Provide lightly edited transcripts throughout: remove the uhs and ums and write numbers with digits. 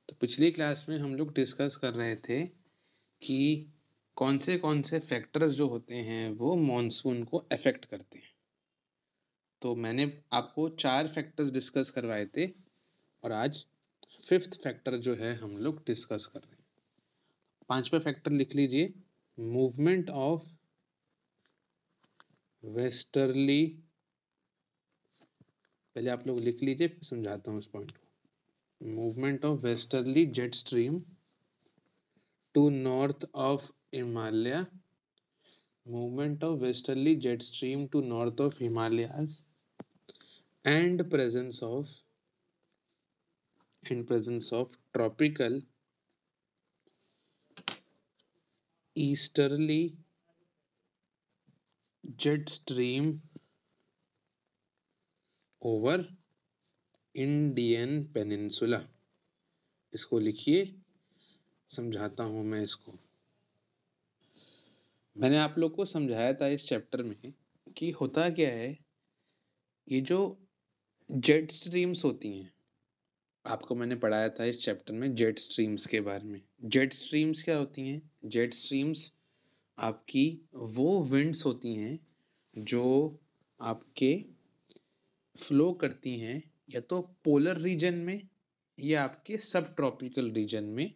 तो पिछली क्लास में हम लोग डिस्कस कर रहे थे कि कौन से फैक्टर्स जो होते हैं वो मॉनसून को अफेक्ट करते हैं। तो मैंने आपको 4 फैक्टर्स डिस्कस करवाए थे और आज 5th फैक्टर जो है हम लोग डिस्कस कर रहे हैं। 5वां फैक्टर लिख लीजिए, मूवमेंट ऑफ वेस्टर्ली। पहले आप लोग लिख लीजिए, फिर समझाता हूँ इस पॉइंट को। Movement of westerly jet stream to north of Himalaya, movement of westerly jet stream to north of Himalayas, and presence of tropical easterly jet stream over Indian Peninsula। इसको लिखिए, समझाता हूं मैं इसको। मैंने आप लोग को समझाया था इस चैप्टर में कि होता क्या है, ये जो जेट स्ट्रीम्स होती हैं, आपको मैंने पढ़ाया था इस चैप्टर में जेट स्ट्रीम्स के बारे में। जेट स्ट्रीम्स क्या होती हैं? जेट स्ट्रीम्स आपकी वो विंड्स होती हैं जो आपके फ्लो करती हैं या तो पोलर रीजन में या आपके सब ट्रॉपिकल रीजन में,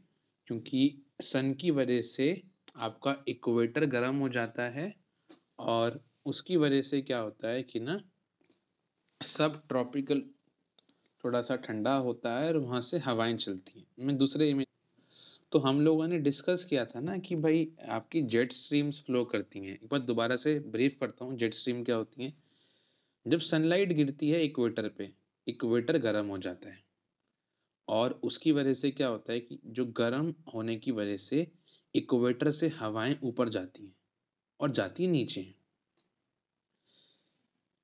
क्योंकि सन की वजह से आपका इक्वेटर गर्म हो जाता है और उसकी वजह से क्या होता है कि ना सब ट्रॉपिकल थोड़ा सा ठंडा होता है और वहाँ से हवाएं चलती हैं। मैं दूसरे में तो हम लोगों ने डिस्कस किया था ना कि भाई आपकी जेट स्ट्रीम्स फ्लो करती हैं। एक बार दोबारा से ब्रीफ करता हूँ, जेट स्ट्रीम क्या होती हैं। जब सनलाइट गिरती है इक्वेटर पे, इक्वेटर गर्म हो जाता है और उसकी वजह से क्या होता है कि जो गर्म होने की वजह से इक्वेटर से हवाएं ऊपर जाती हैं और जाती नीचे हैं।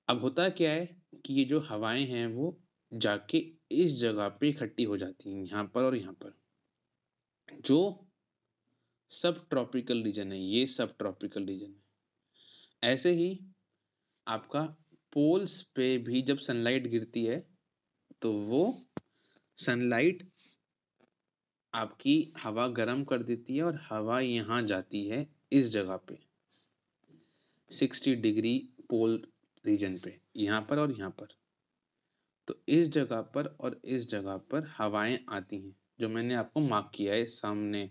अब होता क्या है कि ये जो हवाएं हैं वो जाके इस जगह पे इकट्ठी हो जाती हैं, यहाँ पर और यहाँ पर। जो सब ट्रॉपिकल रीजन है, ये सब ट्रॉपिकल रीजन है। ऐसे ही आपका पोल्स पे भी जब सनलाइट गिरती है तो वो सनलाइट आपकी हवा गर्म कर देती है और हवा यहाँ जाती है इस जगह पे 60 डिग्री पोल रीजन पे, यहाँ पर और यहाँ पर। तो इस जगह पर और इस जगह पर हवाएं आती हैं, जो मैंने आपको मार्क किया है सामने।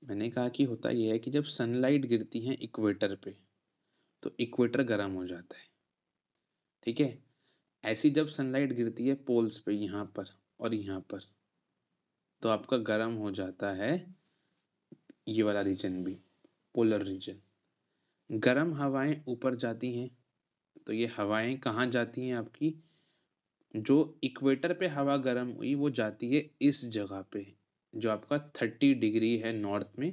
मैंने कहा कि होता यह है कि जब सनलाइट गिरती है इक्वेटर पे तो इक्वेटर गर्म हो जाता है, ठीक है। ऐसी जब सनलाइट गिरती है पोल्स पे, यहाँ पर और यहाँ पर, तो आपका गर्म हो जाता है ये वाला रीजन भी, पोलर रीजन। गर्म हवाएं ऊपर जाती हैं तो ये हवाएं कहाँ जाती हैं आपकी, जो इक्वेटर पे हवा गर्म हुई वो जाती है इस जगह पे, जो आपका 30 डिग्री है नॉर्थ में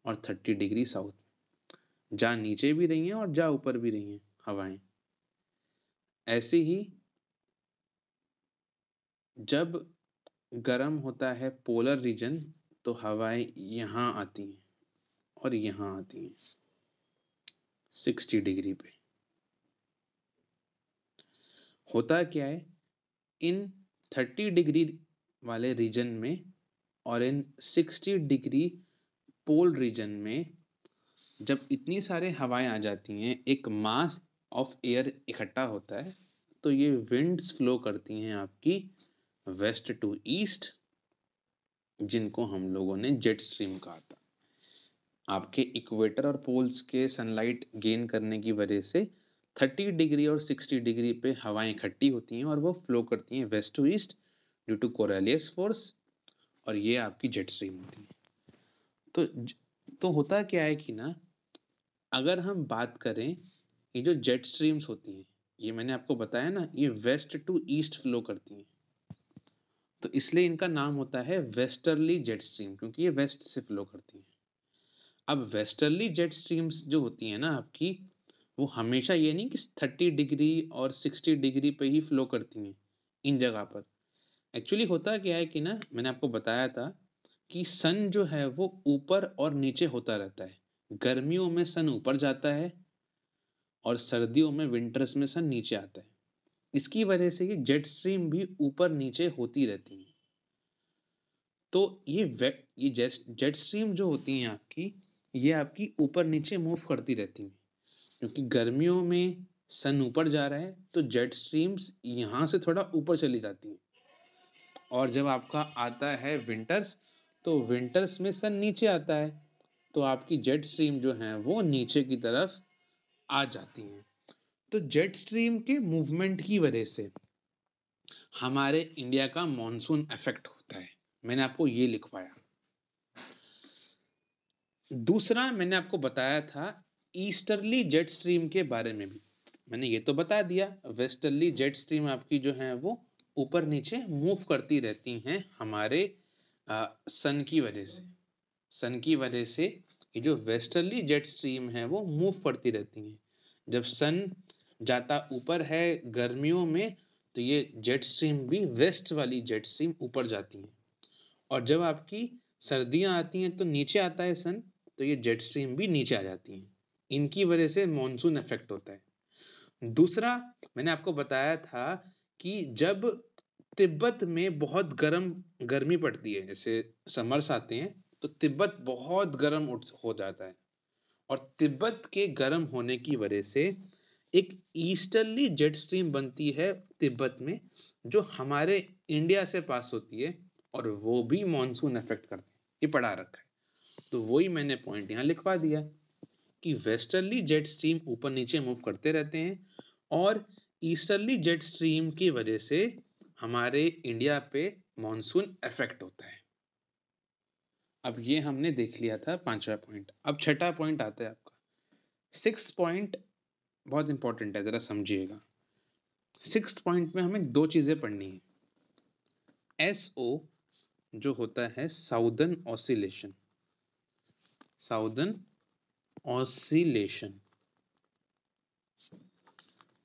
और 30 डिग्री साउथ में। जहाँ नीचे भी रही हैं और जहाँ ऊपर भी रही हैं हवाएं। ऐसे ही जब गर्म होता है पोलर रीजन तो हवाएं यहाँ आती हैं और यहाँ आती हैं 60 डिग्री पे। होता क्या है, इन 30 डिग्री वाले रीजन में और इन 60 डिग्री पोल रीजन में जब इतनी सारे हवाएं आ जाती हैं, एक मास ऑफ एयर इकट्ठा होता है, तो ये विंड्स फ्लो करती हैं आपकी वेस्ट टू ईस्ट, जिनको हम लोगों ने जेट स्ट्रीम कहा था। आपके इक्वेटर और पोल्स के सनलाइट गेन करने की वजह से 30 डिग्री और 60 डिग्री पे हवाएं इकट्ठी होती हैं और वो फ्लो करती हैं west to east due to Coriolis force, और ये आपकी जेट स्ट्रीम होती है। तो तो होता क्या है कि ना, अगर हम बात करें, ये जो जेट स्ट्रीम्स होती हैं, ये मैंने आपको बताया ना, ये वेस्ट टू ईस्ट फ्लो करती हैं, तो इसलिए इनका नाम होता है वेस्टर्ली जेट स्ट्रीम, क्योंकि ये वेस्ट से फ्लो करती हैं। अब वेस्टर्ली जेट स्ट्रीम्स जो होती हैं ना आपकी, वो हमेशा ये नहीं कि 30 डिग्री और 60 डिग्री पे ही फ्लो करती हैं इन जगह पर। एक्चुअली होता क्या है कि ना, मैंने आपको बताया था कि सन जो है वो ऊपर और नीचे होता रहता है। गर्मियों में सन ऊपर जाता है और सर्दियों में विंटर्स में सन नीचे आता है। इसकी वजह से ये जेट स्ट्रीम भी ऊपर नीचे होती रहती हैं। तो ये जेट स्ट्रीम जो होती हैं आपकी, ये आपकी ऊपर नीचे मूव करती रहती हैं, क्योंकि गर्मियों में सन ऊपर जा रहा है तो जेट स्ट्रीम्स यहाँ से थोड़ा ऊपर चली जाती हैं, और जब आपका आता है विंटर्स, तो विंटर्स में सन नीचे आता है, तो आपकी जेट स्ट्रीम जो है वो नीचे की तरफ आ जाती हैं। तो जेट स्ट्रीम के मूवमेंट की वजह से हमारे इंडिया का मॉनसून इफेक्ट होता है। मैंने आपको ये लिखवाया। दूसरा मैंने आपको बताया था ईस्टर्ली जेट स्ट्रीम के बारे में भी। मैंने ये तो बता दिया, वेस्टर्ली जेट स्ट्रीम आपकी जो है वो ऊपर नीचे मूव करती रहती हैं हमारे सन की वजह से। सन की वजह से ये जो वेस्टर्ली जेट स्ट्रीम है वो मूव करती रहती हैं। जब सन जाता ऊपर है गर्मियों में, तो ये जेट स्ट्रीम भी वेस्ट वाली जेट स्ट्रीम ऊपर जाती हैं, और जब आपकी सर्दियां आती हैं तो नीचे आता है सन, तो ये जेट स्ट्रीम भी नीचे आ जाती हैं। इनकी वजह से मॉनसून इफेक्ट होता है। दूसरा मैंने आपको बताया था कि जब तिब्बत में बहुत गर्मी पड़ती है, जैसे समर्स आते हैं, तो तिब्बत बहुत गर्म हो जाता है, और तिब्बत के गर्म होने की वजह से एक ईस्टर्ली जेट स्ट्रीम बनती है तिब्बत में, जो हमारे इंडिया से पास होती है, और वो भी मॉनसून इफेक्ट करती है। ये पढ़ा रखा है, तो वही मैंने पॉइंट यहाँ लिखवा दिया कि वेस्टर्ली जेट स्ट्रीम ऊपर नीचे मूव करते रहते हैं, और ईस्टर्ली जेट स्ट्रीम की वजह से हमारे इंडिया पे मॉनसून इफेक्ट होता है। अब ये हमने देख लिया था पांचवा पॉइंट। अब छठा पॉइंट आता है आपका। सिक्स्थ पॉइंट बहुत इंपॉर्टेंट है, जरा समझिएगा। सिक्स्थ पॉइंट में हमें दो चीजें पढ़नी है। एसओ जो होता है साउदर्न ऑसिलेशन, साउदर्न ऑसिलेशन,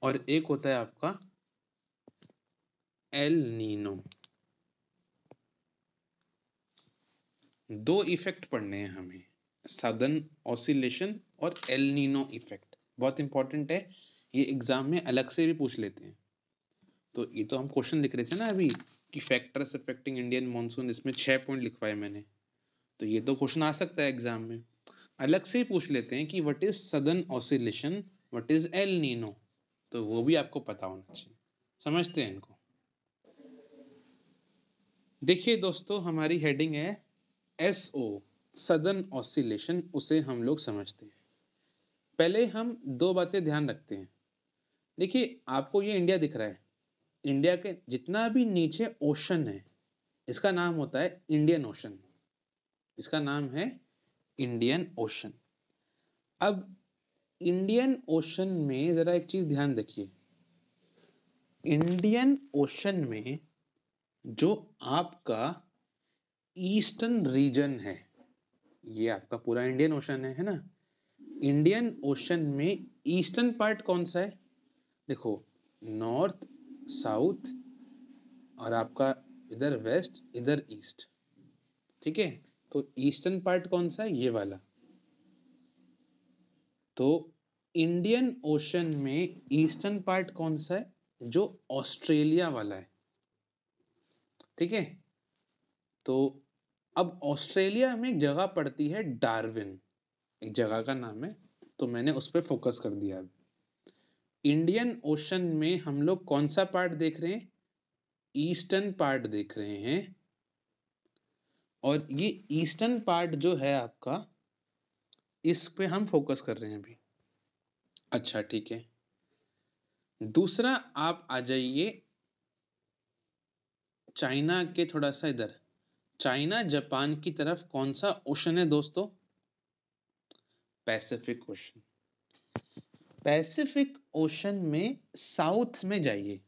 और एक होता है आपका एल नीनो। दो इफेक्ट पढ़ने हैं हमें, साउदर्न ऑसिलेशन और एल नीनो इफेक्ट। बहुत इंपॉर्टेंट है, ये एग्जाम में अलग से भी पूछ लेते हैं। तो ये तो हम क्वेश्चन लिख रहे थे ना अभी कि फैक्टर्स अफेक्टिंग इंडियन मॉनसून, इसमें 6 पॉइंट लिखवाए मैंने, तो ये तो क्वेश्चन आ सकता है एग्जाम में। अलग से ही पूछ लेते हैं कि what is southern oscillation, what is El Nino, तो वो भी आपको पता होना चाहिए। समझते हैं इनको। देखिए दोस्तों, हमारी हेडिंग है एसओ, सदर्न ऑसिलेशन, उसे हम लोग समझते हैं। पहले हम दो बातें ध्यान रखते हैं। देखिए, आपको ये इंडिया दिख रहा है, इंडिया के जितना भी नीचे ओशन है, इसका नाम होता है इंडियन ओशन। इसका नाम है इंडियन ओशन। अब इंडियन ओशन में जरा एक चीज ध्यान रखिए। इंडियन ओशन में जो आपका ईस्टर्न रीजन है, ये आपका पूरा इंडियन ओशन है ना। इंडियन ओशन में ईस्टर्न पार्ट कौन सा है? देखो, नॉर्थ, साउथ, और आपका इधर वेस्ट, इधर ईस्ट। ठीक है, तो ईस्टर्न पार्ट कौन सा है? ये वाला। तो इंडियन ओशन में ईस्टर्न पार्ट कौन सा है? जो ऑस्ट्रेलिया वाला है। ठीक है, तो अब ऑस्ट्रेलिया में एक जगह पड़ती है डार्विन, एक जगह का नाम है, तो मैंने उस पर फोकस कर दिया। अब इंडियन ओशन में हम लोग कौन सा पार्ट देख रहे हैं? ईस्टर्न पार्ट देख रहे हैं, और ये ईस्टर्न पार्ट जो है आपका, इस पे हम फोकस कर रहे हैं अभी। अच्छा, ठीक है। दूसरा, आप आ जाइए चाइना के थोड़ा सा इधर, चाइना जापान की तरफ कौन सा ओशन है दोस्तों? Pacific ocean. पैसिफिक ओशन में साउथ में जाइए,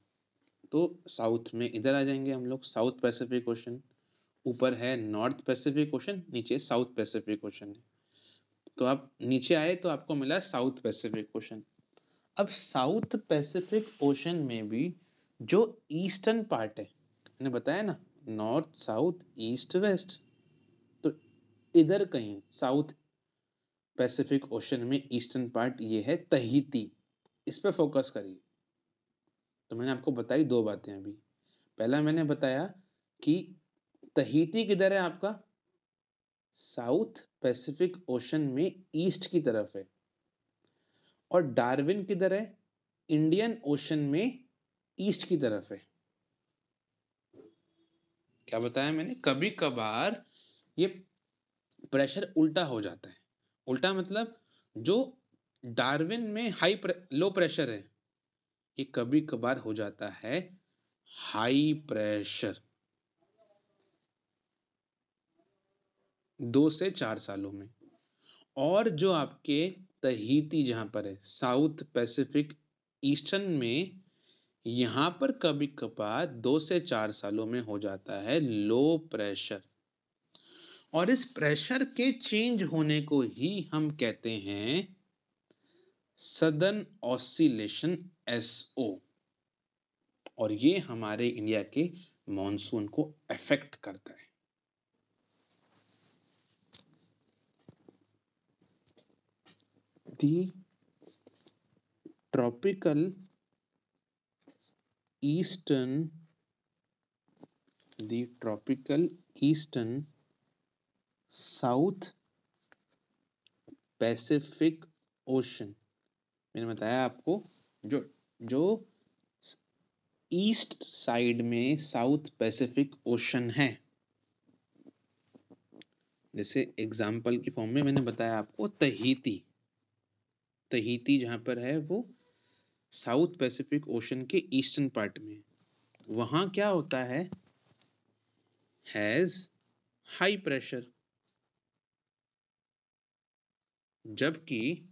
तो साउथ में इधर आ जाएंगे हम लोग, साउथ पैसिफिक ओशन। ऊपर है नॉर्थ पैसिफिक ओशन, नीचे साउथ पैसिफिक ओशन है। तो आप नीचे आए तो आपको मिला साउथ पैसिफिक ओशन। अब साउथ पैसिफिक ओशन में भी जो ईस्टर्न पार्ट है, मैंने बताया ना, नॉर्थ, साउथ, ईस्ट, वेस्ट, तो इधर कहीं साउथ पैसिफिक ओशन में ईस्टर्न पार्ट ये है तहीती। इस पे फोकस करिए। तो मैंने आपको बताई 2 बातें अभी। पहला मैंने बताया कि तहीती किधर है आपका? साउथ पैसिफिक ओशन में ईस्ट की तरफ है। और डार्विन किधर है? इंडियन ओशन में ईस्ट की तरफ है। क्या बताया मैंने? कभी कभार ये प्रेशर उल्टा हो जाता है। उल्टा मतलब जो डार्विन में लो प्रेशर है, ये कभी कभार हो जाता है हाई प्रेशर 2 से 4 सालों में। और जो आपके तहीती जहां पर है साउथ पैसिफिक ईस्टर्न में, यहां पर कभी कभार 2 से 4 सालों में हो जाता है लो प्रेशर। और इस प्रेशर के चेंज होने को ही हम कहते हैं सदर्न ऑसिलेशन एसओ। और ये हमारे इंडिया के मॉनसून को अफेक्ट करता है। दी tropical eastern south Pacific ocean, मैंने बताया आपको जो जो ईस्ट साइड में साउथ पैसिफिक ओशन है, जैसे एग्जाम्पल की फॉर्म में मैंने बताया आपको तहीती जहां पर है वो साउथ पैसिफिक ओशन के ईस्टर्न पार्ट में। वहां क्या होता है? Has high pressure. जबकि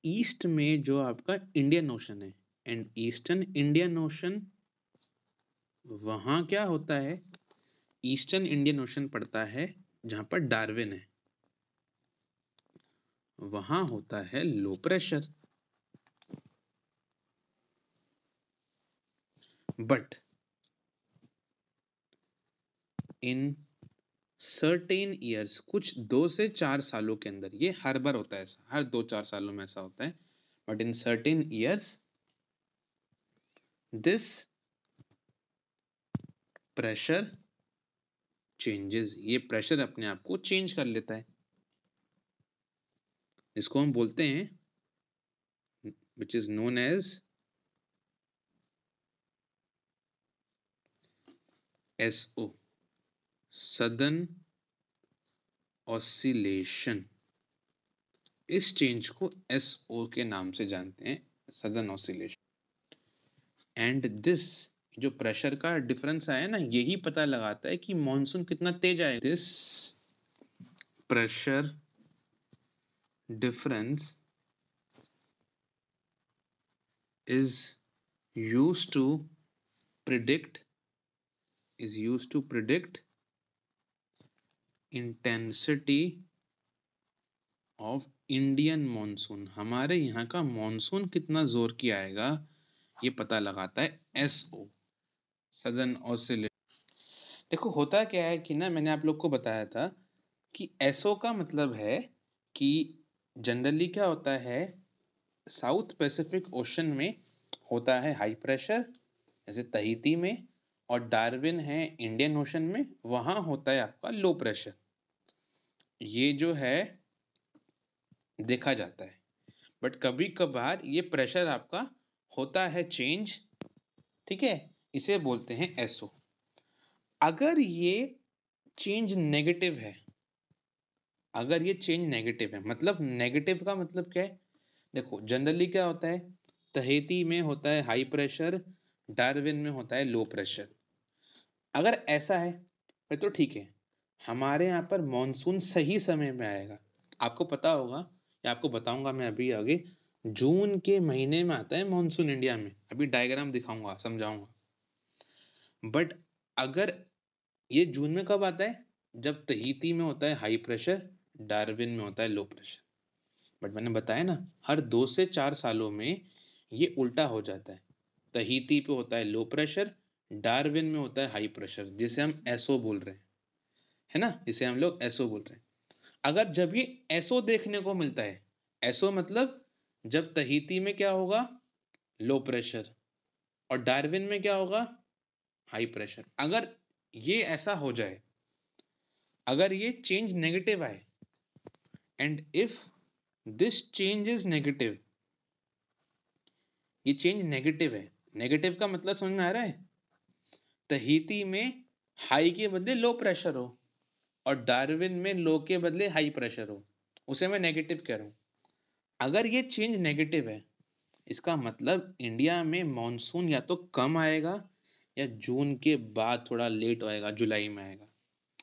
ईस्ट में जो आपका इंडियन ओशन है एंड ईस्टर्न इंडियन ओशन, वहां क्या होता है? ईस्टर्न इंडियन ओशन पड़ता है जहां पर डार्विन है, वहां होता है low pressure. But in certain years, कुछ 2 से 4 सालों के अंदर, ये हर बार होता है ऐसा, हर 2-4 सालों में ऐसा होता है, but in certain years this pressure changes, ये प्रेशर अपने आप को चेंज कर लेता है। इसको हम बोलते हैं which is known as SO, southern oscillation. इस चेंज को एसओ के नाम से जानते हैं, सदर्न ऑसिलेशन। एंड दिस जो प्रेशर का डिफरेंस आया ना, यही पता लगाता है कि मॉनसून कितना तेज आए। This pressure difference is used to predict intensity of Indian monsoon. हमारे यहाँ का मॉनसून कितना जोर की आएगा ये पता लगाता है एसओ, सदर्न ऑसिलेशन। देखो होता क्या है कि ना, मैंने आप लोग को बताया था कि एसओ का मतलब है कि जनरली क्या होता है, साउथ पैसिफिक ओशन में होता है हाई प्रेशर जैसे तहीती में, और डार्विन है इंडियन ओशन में, वहां होता है आपका लो प्रेशर। ये जो है देखा जाता है। बट कभी कभार ये प्रेशर आपका होता है चेंज, ठीक है, इसे बोलते हैं एसओ। अगर ये चेंज नेगेटिव है, मतलब नेगेटिव का मतलब क्या है? देखो जनरली क्या होता है, तहेती में होता है हाई प्रेशर, डार्विन में होता है लो प्रेशर। अगर ऐसा है फिर तो ठीक है, हमारे यहाँ पर मॉनसून सही समय में आएगा। आपको पता होगा, या आपको बताऊंगा मैं अभी आगे, जून के महीने में आता है मॉनसून इंडिया में। अभी डायग्राम दिखाऊंगा, समझाऊंगा। बट अगर ये जून में कब आता है? जब तहीती में होता है हाई प्रेशर, डार्विन में होता है लो प्रेशर। बट मैंने बताया ना, हर 2 से 4 सालों में ये उल्टा हो जाता है। तहीती पे होता है लो प्रेशर, डार्विन में होता है हाई प्रेशर, जिसे हम एसओ बोल रहे हैं, है ना, जिसे हम लोग एसओ बोल रहे हैं। अगर जब ये एसओ देखने को मिलता है, एसओ मतलब जब तहीती में क्या होगा, लो प्रेशर, और डार्विन में क्या होगा, हाई प्रेशर। अगर ये ऐसा हो जाए, अगर ये चेंज नेगेटिव आए, and if this change is negative, ये चेंज नेगेटिव है, नेगेटिव का मतलब समझ में आ रहा है, तहीती में हाई के बदले लो प्रेशर हो और डार्विन में लो के बदले हाई प्रेशर हो, उसे मैं नेगेटिव कह रहा हूं। अगर ये चेंज नेगेटिव है, इसका मतलब इंडिया में मॉनसून या तो कम आएगा या जून के बाद थोड़ा लेट आएगा, जुलाई में आएगा।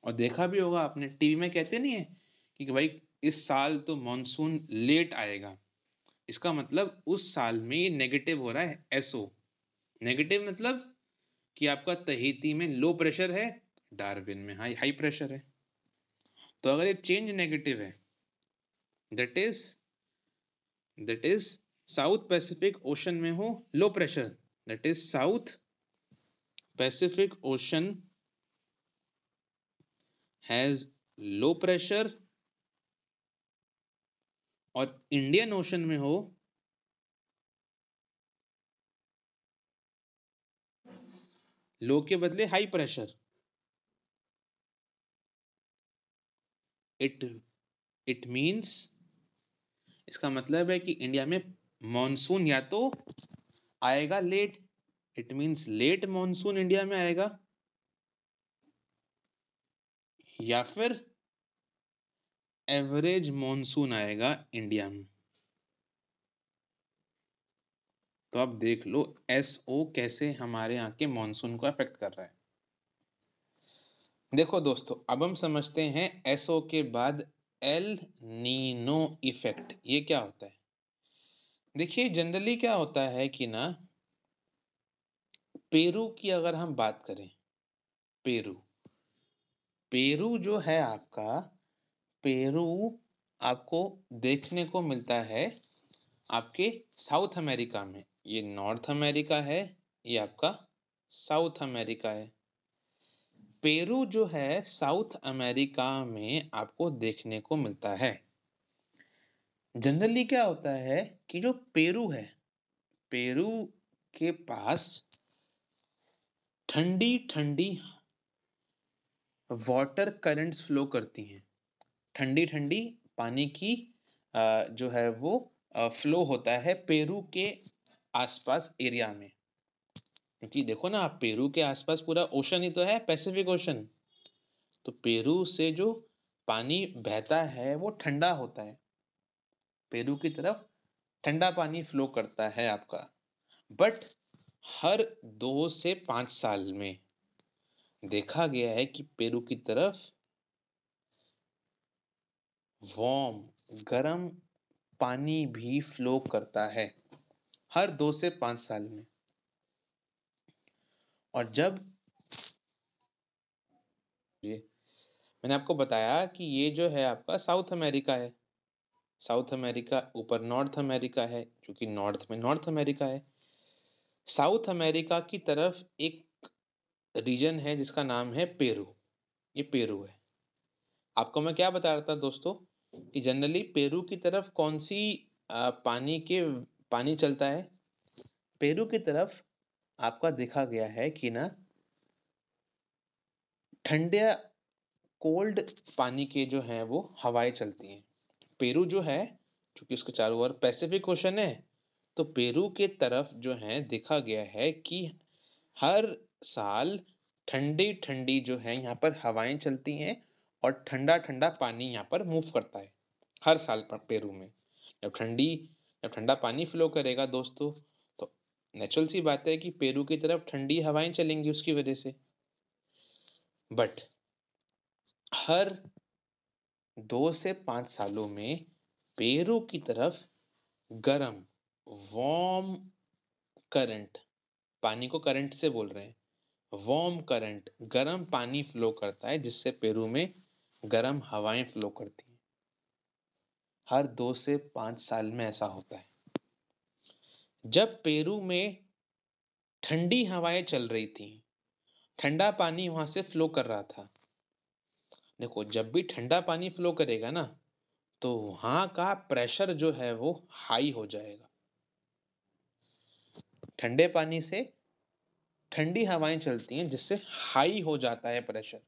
और देखा भी होगा आपने, टीवी में कहते नहीं है कि भाई इस साल तो मॉनसून लेट आएगा, इसका मतलब उस साल में ये नेगेटिव हो रहा है, एसओ। नेगेटिव मतलब कि आपका तहीती में लो प्रेशर है, डार्विन में हाई हाई प्रेशर है। तो अगर ये चेंज नेगेटिव है, that is south Pacific ocean में हो low pressure, that is south Pacific ocean has low pressure, और इंडियन ओशन में हो लो के बदले high pressure, it it means, इसका मतलब है कि इंडिया में मॉनसून या तो आएगा late, it means late monsoon India में आएगा, या फिर एवरेज मॉनसून आएगा इंडिया में। तो आप देख लो एसओ कैसे हमारे यहाँ के मॉनसून को अफेक्ट कर रहा है। देखो दोस्तों, अब हम समझते हैं एसओ के बाद एल नीनो इफेक्ट, ये क्या होता है। देखिए जनरली क्या होता है कि ना, पेरू की अगर हम बात करें, पेरू पेरू जो है आपका, पेरू आपको देखने को मिलता है आपके साउथ अमेरिका में। ये नॉर्थ अमेरिका है, ये आपका साउथ अमेरिका है। पेरू जो है साउथ अमेरिका में आपको देखने को मिलता है। जनरली क्या होता है कि जो पेरू है, पेरू के पास ठंडी ठंडी वाटर करंट्स फ्लो करती हैं, ठंडी ठंडी पानी की जो है वो फ्लो होता है पेरू के आसपास एरिया में। क्योंकि देखो ना आप, पेरू के आसपास पूरा ओशन ही तो है, पैसिफिक ओशन। तो पेरू से जो पानी बहता है वो ठंडा होता है, पेरू की तरफ ठंडा पानी फ्लो करता है आपका। बट हर 2 से 5 साल में देखा गया है कि पेरू की तरफ वार्म गर्म पानी भी फ्लो करता है, हर 2 से 5 साल में। और जब ये मैंने आपको बताया कि ये जो है आपका साउथ अमेरिका है, साउथ अमेरिका ऊपर नॉर्थ अमेरिका है, क्योंकि नॉर्थ में नॉर्थ अमेरिका है। साउथ अमेरिका की तरफ एक रीजन है जिसका नाम है पेरू, ये पेरू है। आपको मैं क्या बता रहा था दोस्तों, कि जनरली पेरू की तरफ कौन सी पानी चलता है, पेरू की तरफ आपका देखा गया है कि ना ठंडे कोल्ड पानी के जो हैं वो हवाएं चलती हैं। पेरू जो है, क्योंकि उसके चारों ओर पैसिफिक ओशन है, तो पेरू के तरफ जो है देखा गया है कि हर साल ठंडी ठंडी जो है यहाँ पर हवाएं चलती हैं, और ठंडा ठंडा पानी यहाँ पर मूव करता है हर साल पर पेरू में। जब ठंडी जब ठंडा पानी फ्लो करेगा दोस्तों, तो नेचुरल सी बात है कि पेरू की तरफ ठंडी हवाएं चलेंगी उसकी वजह से। बट हर 2 से 5 सालों में पेरू की तरफ गर्म वार्म करंट, पानी को करंट से बोल रहे हैं, वार्म करंट गर्म पानी फ्लो करता है, जिससे पेरू में गर्म हवाएं फ्लो करती हैं। हर 2 से 5 साल में ऐसा होता है। जब पेरू में ठंडी हवाएं चल रही थी, ठंडा पानी वहां से फ्लो कर रहा था। देखो जब भी ठंडा पानी फ्लो करेगा ना, तो वहां का प्रेशर जो है वो हाई हो जाएगा। ठंडे पानी से ठंडी हवाएं चलती हैं जिससे हाई हो जाता है प्रेशर।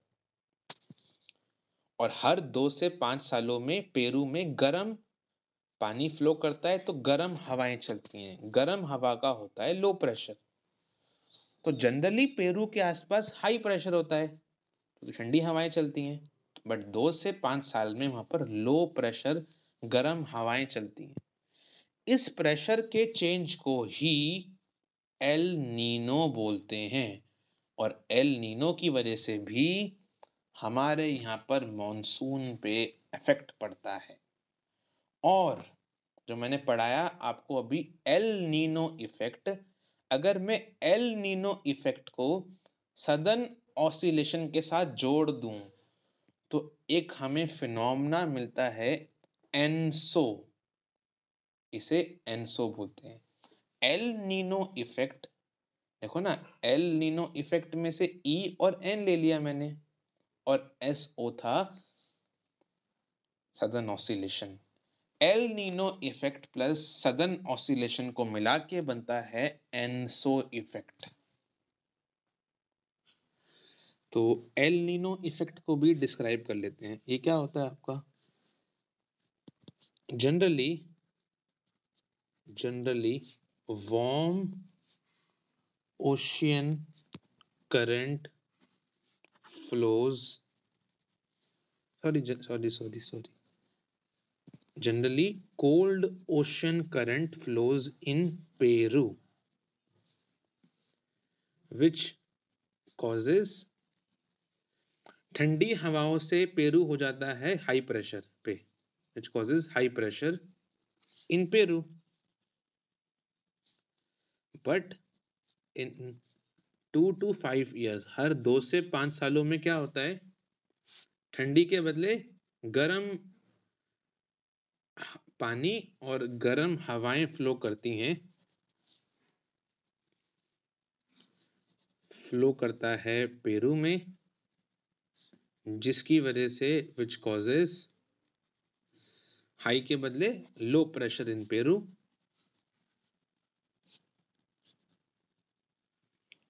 और हर 2 से 5 सालों में पेरू में गर्म पानी फ्लो करता है तो गर्म हवाएं चलती हैं। गर्म हवा का होता है लो प्रेशर। तो जनरली पेरू के आसपास हाई प्रेशर होता है क्योंकि ठंडी हवाएं चलती हैं, बट 2 से 5 साल में वहां पर लो प्रेशर गर्म हवाएं चलती हैं। इस प्रेशर के चेंज को ही एल नीनो बोलते हैं। और एल नीनो की वजह से भी हमारे यहाँ पर मॉनसून पे इफेक्ट पड़ता है। और जो मैंने पढ़ाया आपको अभी एल नीनो इफेक्ट, अगर मैं एल नीनो इफेक्ट को सदर्न ऑसिलेशन के साथ जोड़ दूं तो एक हमें फिनोमेना मिलता है एनसो। इसे एनसो बोलते हैं। एल नीनो इफेक्ट, देखो ना, एल नीनो इफेक्ट में से ई और एन ले लिया मैंने और एस ओ था southern oscillation. L Nino effect plus southern oscillation को मिला के बनता है एनसो इफेक्ट। तो एल नीनो इफेक्ट को भी डिस्क्राइब कर लेते हैं। ये क्या होता है आपका? Generally warm ocean current flows sorry generally cold ocean current flows in Peru which causes ठंडी हवाओं से पेरू हो जाता है हाई प्रेशर पे, which causes high pressure in Peru, but in 2 to 5 years, हर 2 से 5 सालों में क्या होता है, ठंडी के बदले गर्म पानी और गर्म हवाएं फ्लो करती हैं, फ्लो करता है पेरू में, जिसकी वजह से विच कॉजेस हाई के बदले लो प्रेशर इन पेरू।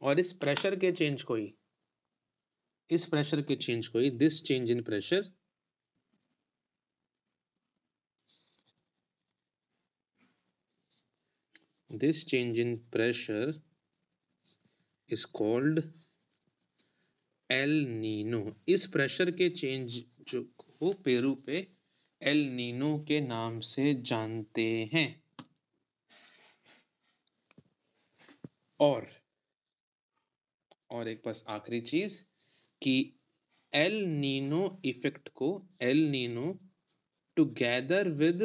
और इस प्रेशर के चेंज को ही this change in pressure is called El Nino. इस प्रेशर के चेंज जो को पेरू पे एल नीनो के नाम से जानते हैं। और एक बस आखिरी चीज कि एल नीनो इफेक्ट को El Nino together with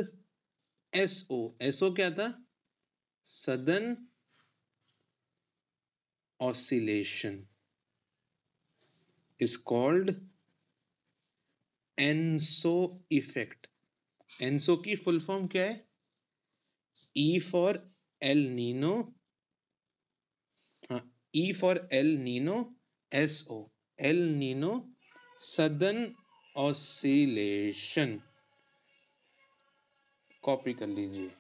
SO क्या था? Southern oscillation is called ENSO effect. ENSO की फुल फॉर्म क्या है? ई फॉर एल नीनो, हाँ, E for El Nino, SO El Nino southern oscillation. Copy कर लीजिए।